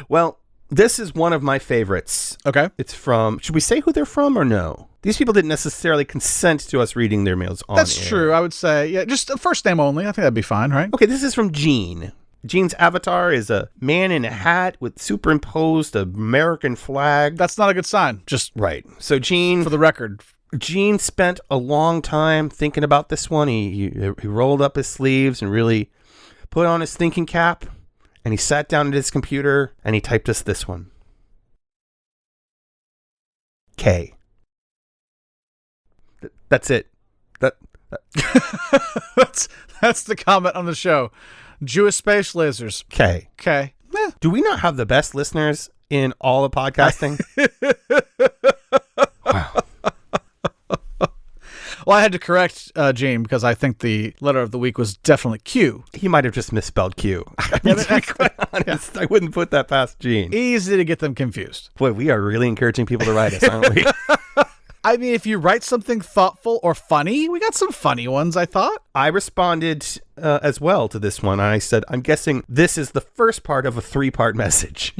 A: Well, this is one of my favorites.
B: Okay.
A: It's from, should we say who they're from or no? These people didn't necessarily consent to us reading their mails on
B: That's
A: air.
B: true, I would say. Yeah, just the first name only. I think that'd be fine, right?
A: Okay, this is from Gene. Gene's avatar is a man in a hat with superimposed American flag.
B: That's not a good sign. Just
A: right. So Gene,
B: for the record,
A: Gene spent a long time thinking about this one. He rolled up his sleeves and really put on his thinking cap, and he sat down at his computer and he typed us this one. K. That's it.
B: That's the comment on the show. Jewish space lasers.
A: K.
B: Okay.
A: Yeah. Do we not have the best listeners in all of podcasting? Wow.
B: Well, I had to correct Gene because I think the letter of the week was definitely Q.
A: He might have just misspelled Q. To be quite honest, I wouldn't put that past Gene.
B: Easy to get them confused.
A: Boy, we are really encouraging people to write us, aren't we?
B: I mean, if you write something thoughtful or funny, we got some funny ones, I thought.
A: I responded as well to this one. I said, I'm guessing this is the first part of a 3-part message.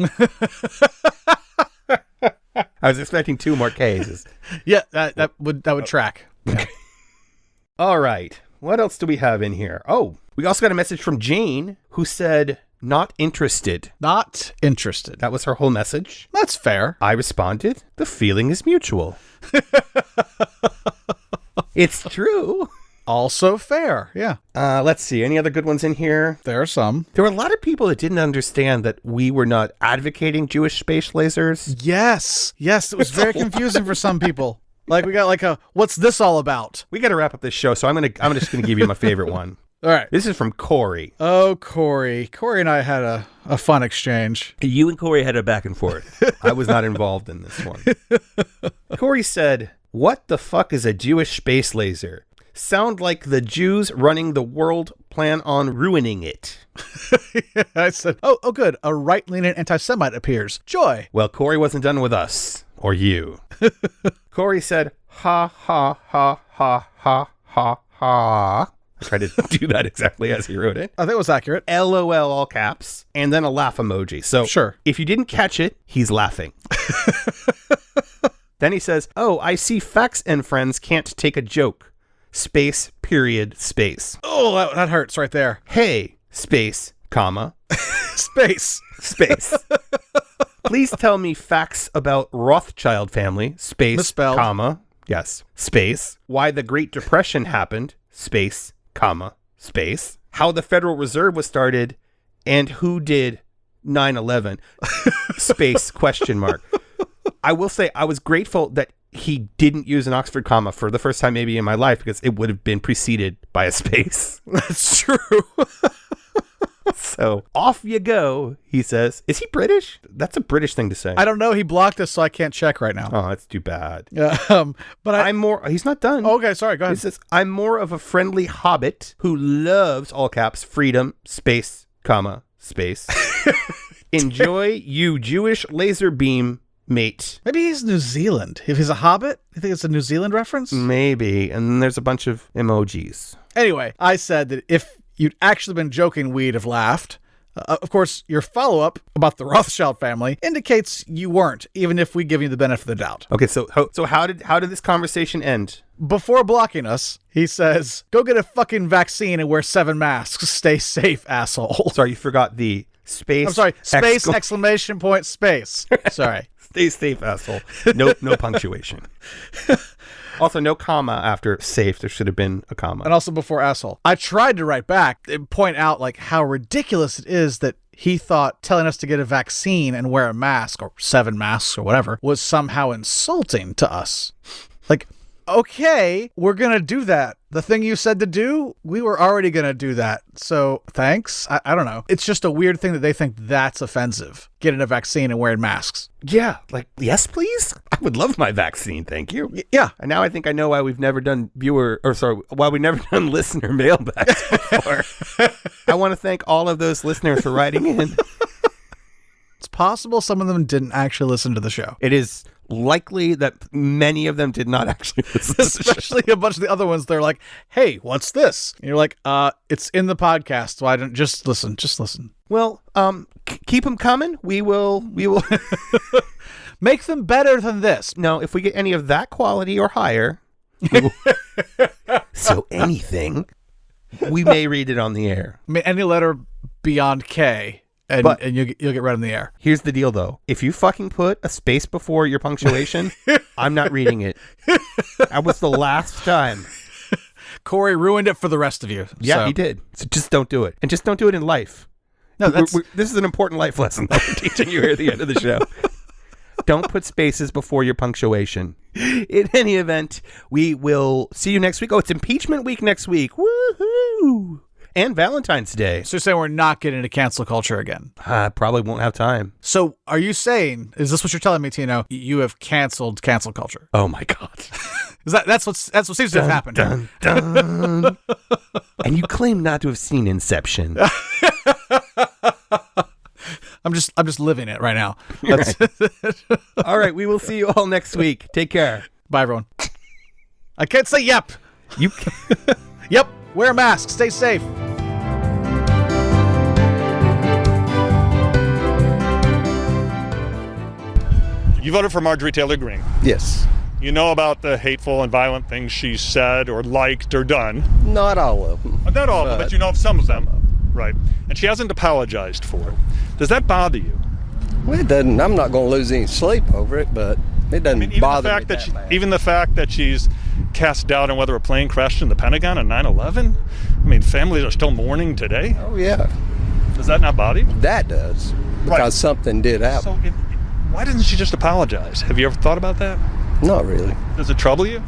A: I was expecting 2 more Ks.
B: Yeah, that would track.
A: Okay. All right. What else do we have in here? Oh, we also got a message from Jane who said, not interested.
B: Not interested.
A: That was her whole message.
B: That's fair.
A: I responded, the feeling is mutual. It's true.
B: Also fair, yeah.
A: Let's see. Any other good ones in here?
B: There are some.
A: There were a lot of people that didn't understand that we were not advocating Jewish space lasers.
B: Yes. It was very confusing for some people. Like, we got like a, what's this all about?
A: We got to wrap up this show, so I'm just gonna give you my favorite one.
B: All right.
A: This is from Corey.
B: Oh, Corey. Corey and I had a fun exchange.
A: You and Corey had a back and forth. I was not involved in this one. Corey said, "What the fuck is a Jewish space laser? Sound like the Jews running the world plan on ruining it."
B: I said, oh, good. A right-leaning anti-Semite appears. Joy.
A: Well, Corey wasn't done with us. Or you. Corey said, ha, ha, ha, ha, ha, ha, ha. I tried to do that exactly as he wrote it.
B: I think it was accurate.
A: LOL, all caps, and then a laugh emoji. So
B: sure.
A: If you didn't catch it, he's laughing. Then he says, oh, I see Fax and friends can't take a joke. Space, period, space.
B: Oh, that hurts right there.
A: Hey, space, comma.
B: Space.
A: Please tell me facts about Rothschild family, space,
B: misspelled,
A: comma, yes, space. Why the Great Depression happened, space, comma, space. How the Federal Reserve was started, and who did 9/11, space, question mark. I will say I was grateful that he didn't use an Oxford comma for the first time maybe in my life, because it would have been preceded by a space.
B: That's true.
A: So off you go, he says. Is he British? That's a British thing to say.
B: I don't know. He blocked us, so I can't check right now.
A: Oh, that's too bad.
B: But
A: I'm more. He's not done.
B: Okay, sorry. Go ahead.
A: He says, I'm more of a friendly hobbit who loves, all caps, freedom, space, comma, space. Enjoy you Jewish laser beam mate.
B: Maybe he's New Zealand. If he's a hobbit, you think it's a New Zealand reference?
A: Maybe. And then there's a bunch of emojis.
B: Anyway, I said that if you'd actually been joking, we'd have laughed. Of course, your follow-up about the Rothschild family indicates you weren't, even if we give you the benefit of the doubt.
A: Okay, so how did this conversation end?
B: Before blocking us, he says, go get a fucking vaccine and wear 7 masks. Stay safe, asshole.
A: Sorry, you forgot the space.
B: I'm sorry, space, exclamation point, space. Sorry.
A: Stay safe, asshole. No punctuation. Also, no comma after safe. There should have been a comma.
B: And also before asshole. I tried to write back and point out like how ridiculous it is that he thought telling us to get a vaccine and wear a mask or 7 masks or whatever was somehow insulting to us. Like, okay, we're going to do that. The thing you said to do, we were already going to do that. So thanks. I don't know. It's just a weird thing that they think that's offensive, getting a vaccine and wearing masks.
A: Yeah. Like, yes, please. I would love my vaccine. Thank you.
B: Yeah.
A: And now I think I know why we've never done why we've never done listener mailbags before. I want to thank all of those listeners for writing in.
B: It's possible some of them didn't actually listen to the show.
A: It is likely that many of them did not actually listen to the show.
B: Especially a bunch of the other ones. They're like, hey, what's this? And you're like, it's in the podcast. So I don't just listen.
A: Well, keep them coming. We will
B: make them better than this.
A: No, if we get any of that quality or higher, so anything, we may read it on the air.
B: I mean, any letter beyond K. And you'll get right in the air.
A: Here's the deal, though. If you fucking put a space before your punctuation, I'm not reading it. That was the last time.
B: Corey ruined it for the rest of you.
A: Yeah, he did. So just don't do it. And just don't do it in life.
B: No,
A: this is an important life lesson that we're teaching you here at the end of the show. Don't put spaces before your punctuation. In any event, we will see you next week. Oh, it's impeachment week next week. Woohoo! And Valentine's Day.
B: So you're saying we're not getting into cancel culture again?
A: I probably won't have time.
B: So are you saying, is this what you're telling me, Tino? You have canceled cancel culture?
A: Oh my God.
B: That's what seems to have happened.
A: Dun, dun. And you claim not to have seen Inception.
B: I'm just living it right now.
A: Right. All right, we will see you all next week. Take care.
B: Bye, everyone. I can't say yep.
A: You
B: Yep. Wear a mask. Stay safe.
S: You voted for Marjorie Taylor Greene.
T: Yes.
S: You know about the hateful and violent things she said or liked or done.
T: Not all of them.
S: Not all of them, but you know of some of them. Right. And she hasn't apologized for it. Does that bother you?
T: Well, it doesn't. I'm not going to lose any sleep over it, but it doesn't bother me.
S: Even the fact that she's cast doubt on whether a plane crashed in the Pentagon on 9/11? I mean, families are still mourning today.
T: Oh, yeah.
S: Does that not bother you?
T: That does, because something did happen.
S: So why doesn't she just apologize? Have you ever thought about that?
T: Not really.
S: Does it trouble you?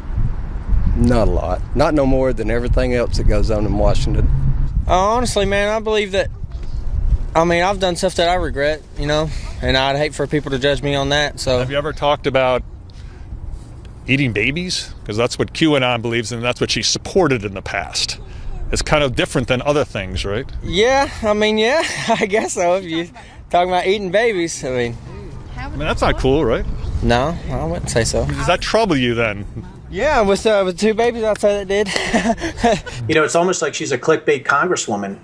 T: Not a lot. Not no more than everything else that goes on in Washington.
U: Honestly, man, I believe that, I've done stuff that I regret, and I'd hate for people to judge me on that. So,
S: have you ever talked about eating babies? Because that's what QAnon believes in, and that's what she supported in the past. It's kind of different than other things, right?
U: Yeah, I guess so. If you're talking about eating babies,
S: that's not cool, right?
U: No, I wouldn't say so.
S: Does that trouble you then?
U: Yeah, with 2 babies, I'd say that did.
V: It's almost like she's a clickbait congresswoman.